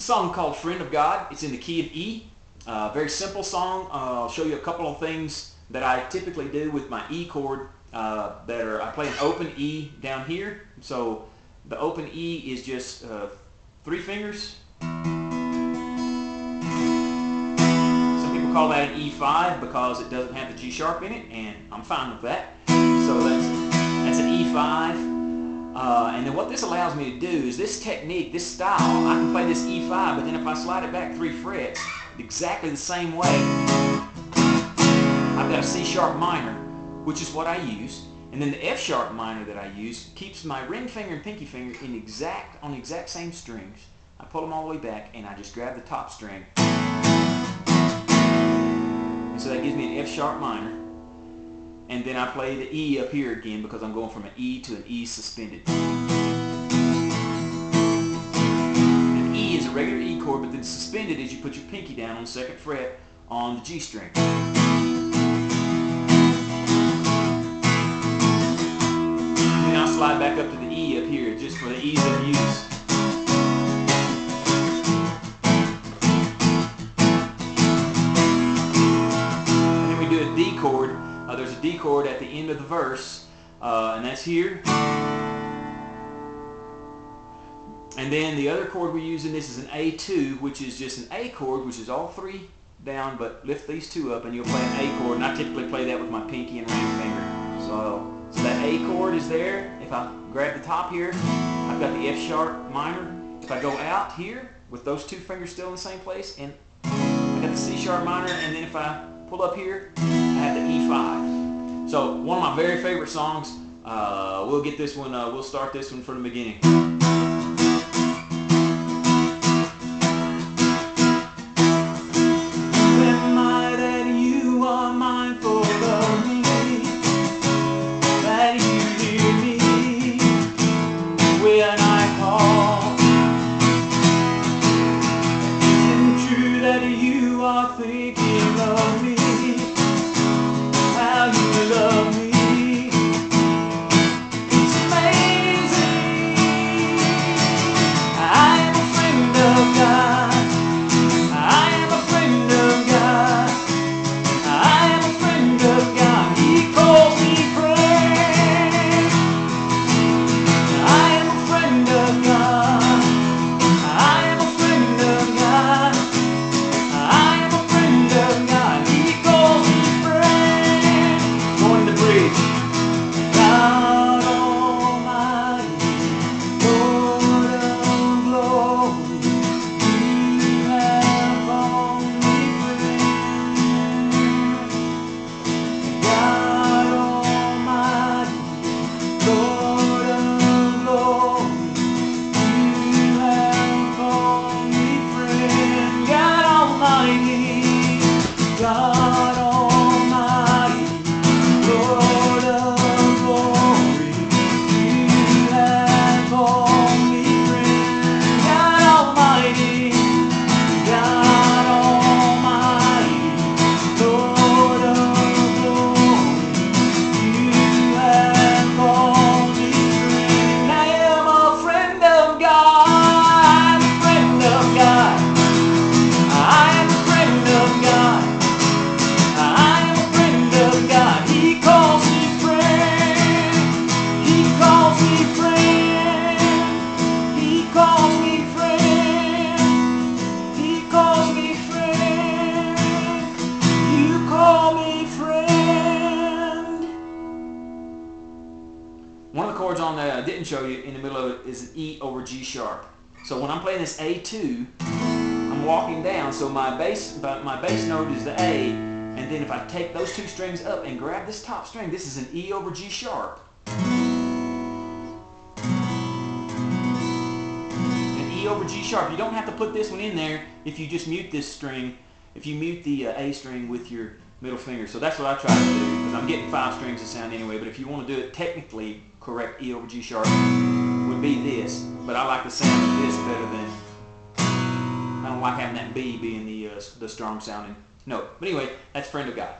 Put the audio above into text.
A song called Friend of God. It's in the key of E. Very simple song. I'll show you a couple of things that I typically do with my E chord I play an open E down here. So the open E is just 3 fingers. Some people call that an E5 because it doesn't have the G sharp in it, and I'm fine with that. So that's an E5. And then what this allows me to do is this technique, this style, I can play this E5, but then if I slide it back 3 frets exactly the same way, I've got a C sharp minor, which is what I use, and then the F sharp minor that I use keeps my ring finger and pinky finger on the exact same strings. I pull them all the way back and I just grab the top string. And so that gives me an F sharp minor. And then I play the E up here again because I'm going from an E to an E suspended. An E is a regular E chord, but then suspended is you put your pinky down on the 2nd fret on the G string. And then I'll slide back up to the E up here just for the ease of use. And then we do a D chord. There's a D chord at the end of the verse, and that's here. And then the other chord we use in this is an A2, which is just an A chord, which is all 3 down, but lift these 2 up and you'll play an A chord, and I typically play that with my pinky and ring finger. So that A chord is there. If I grab the top here, I've got the F sharp minor. If I go out here with those 2 fingers still in the same place, and I got the C sharp minor, and then if I pull up here, I have the E5. So one of my very favorite songs. We'll get this one. We'll start this one from the beginning. Am I that you are mindful of me, that you hear me when I call? Isn't it true that you are thinking of me? How you love me. It's amazing. I am a friend of God. I am a friend of God. I am a friend of God. He calls me friend. I am a friend of God. I am a friend of God. I am a friend of God. He calls me friend. On the bridge. God Almighty, Lord of glory, you have called me friend. God Almighty, Lord of glory, you have called me friend. God Almighty, God Almighty, Lord of glory, you have called me friend. God Almighty, God Almighty, Lord of glory, you have called me friend. I am a friend of God. I'm a friend of God. I am a friend of God. I am a friend of God. He calls me friend. He calls me friend. He calls me friend. He calls me friend. You call me friend. One of the chords on there I didn't show you in the middle of it is an E over G sharp. So when I'm playing this A2, I'm walking down, so my bass note is the A, and then if I take those 2 strings up and grab this top string, this is an E over G sharp. An E over G sharp. You don't have to put this one in there if you just mute this string, if you mute the A string with your middle finger. So that's what I try to do, because I'm getting 5 strings of sound anyway, but if you want to do it technically correct, E over G sharp would be this, but I like the sound of this better than, I don't like having that B being the strong sounding note. But anyway, that's Friend of God.